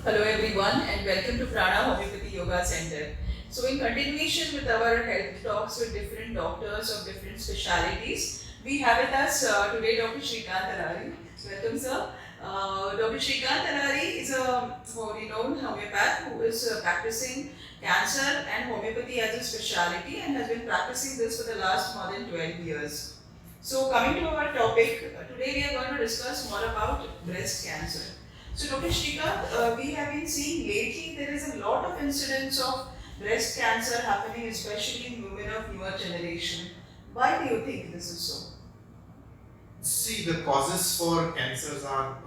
Hello everyone and welcome to Prana Homeopathy Yoga Center. So in continuation with our health talks with different doctors of different specialities, we have with us today Dr. Shrikant Talari. Welcome sir. Dr. Shrikant Talari is a renowned homeopath who is practicing cancer and homeopathy as a specialty and has been practicing this for the last more than 12 years. So coming to our topic, today we are going to discuss more about breast cancer. So Dr. Shrikant, we have been seeing lately there is a lot of incidents of breast cancer happening, especially in women of newer generation. Why do you think this is so? See, the causes for cancers are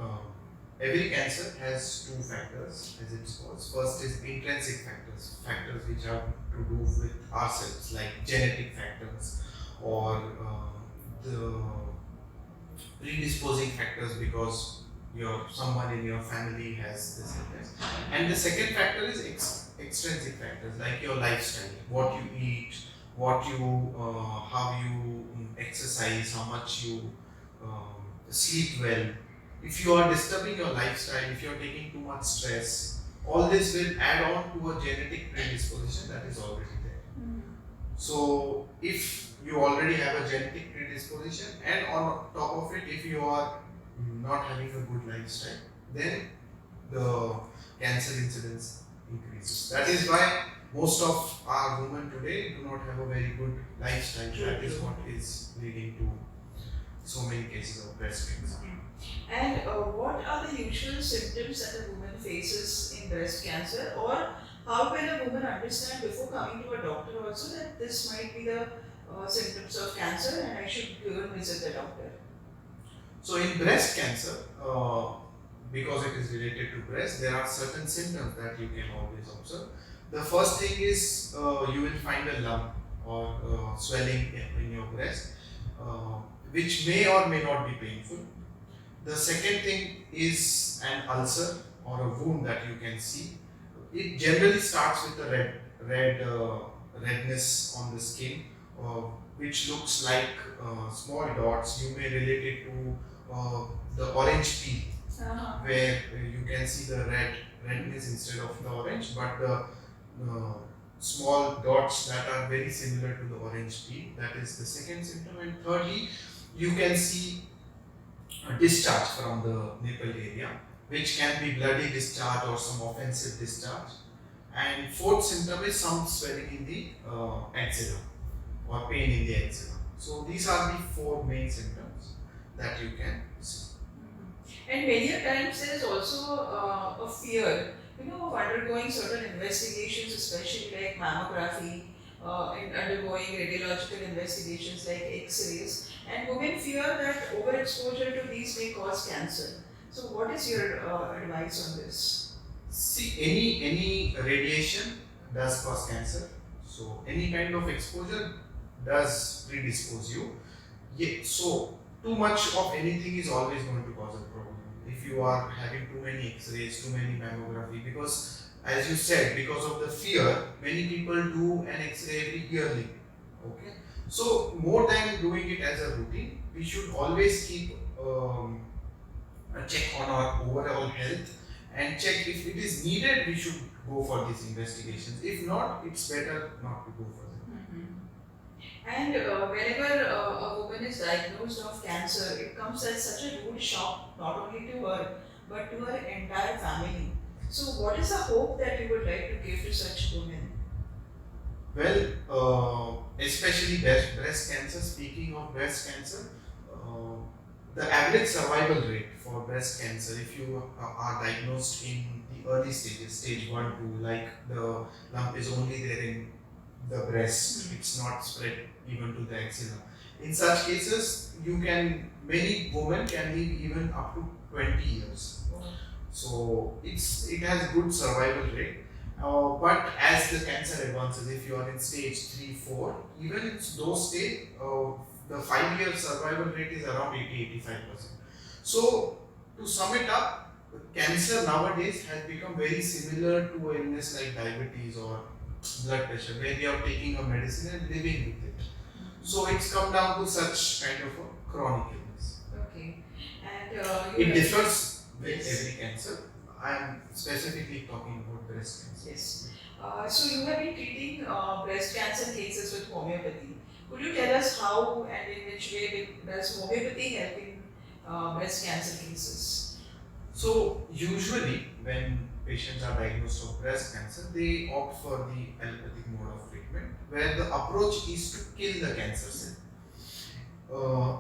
every cancer has two factors as its cause. First is intrinsic factors, factors which have to do with ourselves, like genetic factors or the predisposing factors because someone in your family has this illness. And the second factor is extrinsic factors like your lifestyle, what you eat, how you exercise, how much you sleep well. If you are disturbing your lifestyle, if you are taking too much stress, all this will add on to a genetic predisposition that is already there. So if you already have a genetic predisposition and on top of it, if you are not having a good lifestyle, then the cancer incidence increases. That is why most of our women today do not have a very good lifestyle. That is what is leading to so many cases of breast cancer. And what are the usual symptoms that a woman faces in breast cancer, or how can a woman understand before coming to a doctor also that this might be the symptoms of cancer and I should go and visit the doctor? So in breast cancer, because it is related to breast, there are certain symptoms that you can always observe. The first thing is you will find a lump or swelling in your breast, which may or may not be painful. The second thing is an ulcer or a wound that you can see. It generally starts with a redness on the skin, which looks like small dots. You may relate it to the orange peel, where you can see the redness instead of the orange, but the small dots that are very similar to the orange peel. That is the second symptom. And thirdly, you can see a discharge from the nipple area, which can be bloody discharge or some offensive discharge. And fourth symptom is some swelling in the axilla or pain in the axilla. So these are the four main symptoms that you can see. And many a times there is also a fear, of undergoing certain investigations, especially like mammography, and undergoing radiological investigations like X-rays. And women fear that overexposure to these may cause cancer. So, what is your advice on this? See, any radiation does cause cancer. So any kind of exposure does predispose you. So too much of anything is always going to cause a problem. If you are having too many X-rays, too many mammography, because as you said, because of the fear, many people do an X-ray every yearly. Okay. So more than doing it as a routine, we should always keep a check on our overall health and check if it is needed. We should go for these investigations. If not, it's better not to go for them. And whenever a woman is diagnosed of cancer, it comes as such a rude shock, not only to her, but to her entire family. So, what is the hope that you would like to give to such women? Well, especially breast cancer, speaking of breast cancer, the average survival rate for breast cancer, if you are diagnosed in the early stages, stage 1, 2, like the lump is only there in the breast, it's not spread even to the axilla. In such cases, many women can live even up to 20 years. So it has good survival rate. But as the cancer advances, if you are in stage 3, 4, even in those stages, the 5-year survival rate is around 80-85%. So to sum it up, cancer nowadays has become very similar to an illness like diabetes or blood pressure, where we are taking a medicine and living with it. So it's come down to such kind of a chronic illness. Okay. And it differs with every cancer. I am specifically talking about breast cancer. Yes. So you have been treating breast cancer cases with homeopathy. Could you tell us how and in which way does homeopathy help in breast cancer cases? So usually when patients are diagnosed of breast cancer, they opt for the allopathic mode of treatment, where the approach is to kill the cancer cell. Uh,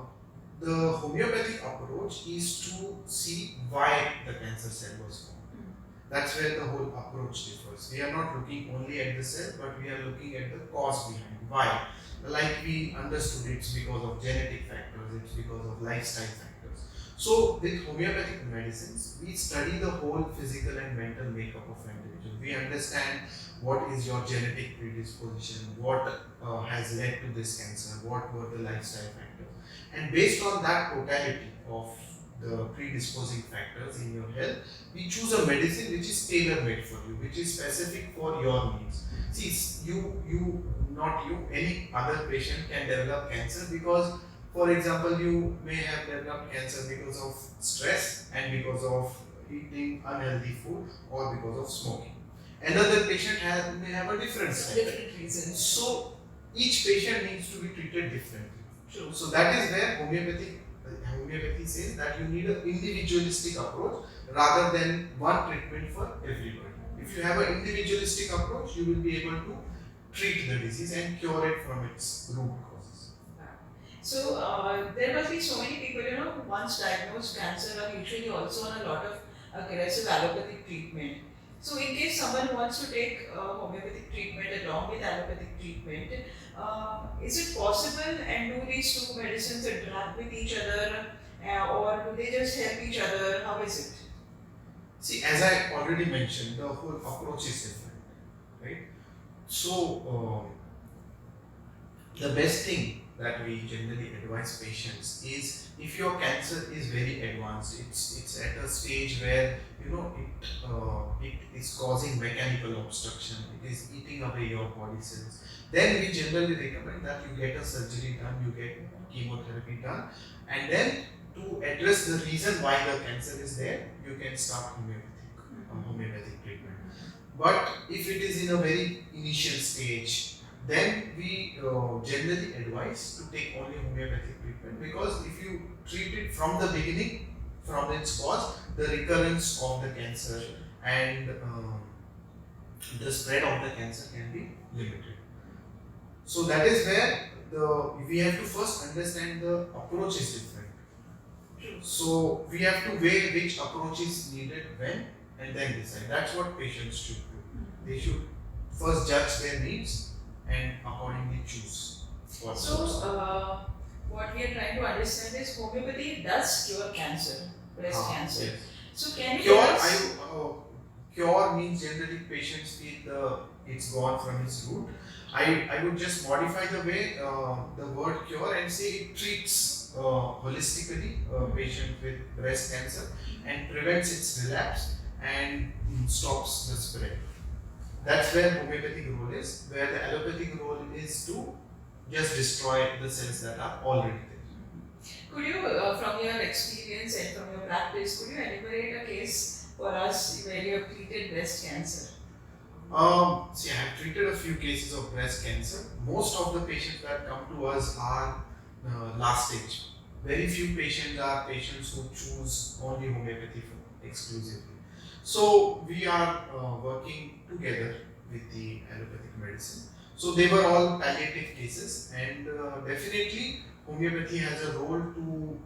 the homeopathic approach is to see why the cancer cell was formed. That's where the whole approach differs. We are not looking only at the cell, but we are looking at the cause behind why. Like we understood, it's because of genetic factors, it's because of lifestyle factors. So with homeopathic medicines, we study the whole physical and mental makeup of an individual. We understand what is your genetic predisposition, what has led to this cancer, what were the lifestyle factors. And based on that totality of the predisposing factors in your health, we choose a medicine which is tailor made for you, which is specific for your needs. See, not you, any other patient can develop cancer because, for example, you may have developed cancer because of stress and because of eating unhealthy food or because of smoking. Another patient may have a different side. Different reasons. So each patient needs to be treated differently. True. So that is where homeopathy says that you need an individualistic approach rather than one treatment for everybody. If you have an individualistic approach, you will be able to treat the disease and cure it from its root causes. So there must be so many people, who once diagnosed cancer are usually also on a lot of aggressive allopathic treatment. So in case someone wants to take homeopathic treatment along with allopathic treatment, is it possible, and do these two medicines interact with each other, or do they just help each other? How is it? See, as I already mentioned, the whole approach is different, right? So the best thing that we generally advise patients is, if your cancer is very advanced, it's at a stage where it is causing mechanical obstruction, it is eating away your body cells, then we generally recommend that you get a surgery done, you get chemotherapy done, and then to address the reason why the cancer is there, you can start homeopathic treatment. But if it is in a very initial stage, then we generally advise to take only homeopathic treatment, because if you treat it from the beginning, from its cause, the recurrence of the cancer and the spread of the cancer can be limited. So that is where we have to first understand the approach is different. So we have to weigh which approach is needed when, and then decide. That's what patients should do. They should first judge their needs and accordingly choose what So works. what we are trying to understand is homeopathy does cure cancer, breast cancer. Yes. So can you Cure, tell us? cure means generally patients feel it's gone from its root. I would just modify the way the word cure and say it treats holistically a patient with breast cancer and prevents its relapse and stops the spread. That's where homeopathic role is, where the allopathic role is to just destroy the cells that are already there. Could you, from your experience and from your practice, could you enumerate a case for us where you have treated breast cancer? See, I have treated a few cases of breast cancer. Most of the patients that come to us are last stage. Very few patients are patients who choose only homeopathy exclusively. So we are working together with the allopathic medicine. So they were all palliative cases, and definitely homeopathy has a role to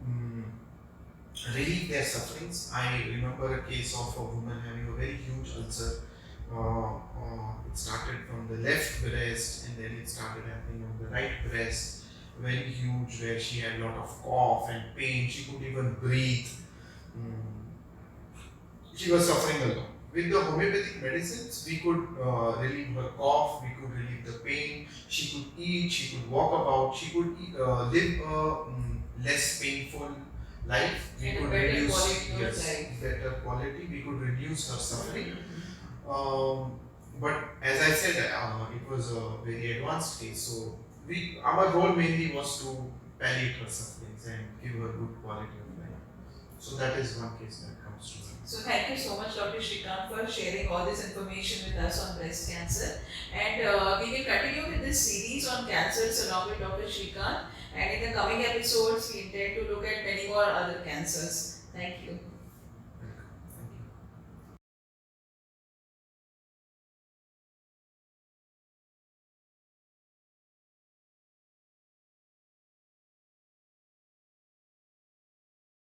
relieve their sufferings. I remember a case of a woman having a very huge ulcer. It started from the left breast and then it started happening on the right breast, very huge, where she had a lot of cough and pain. She couldn't even breathe. She was suffering a lot. With the homeopathic medicines, we could relieve her cough, we could relieve the pain, she could eat, she could walk about, she could live a less painful life. We And could better reduce quality of life. better quality, we could reduce her suffering. But as I said, it was a very advanced case, so our role mainly was to palliate her sufferings and give her good quality of life. So that is one case that comes to mind. So thank you so much, Dr. Shrikant, for sharing all this information with us on breast cancer. And we will continue with this series on cancers along with Dr. Shrikant. And in the coming episodes, we intend to look at many more other cancers. Thank you.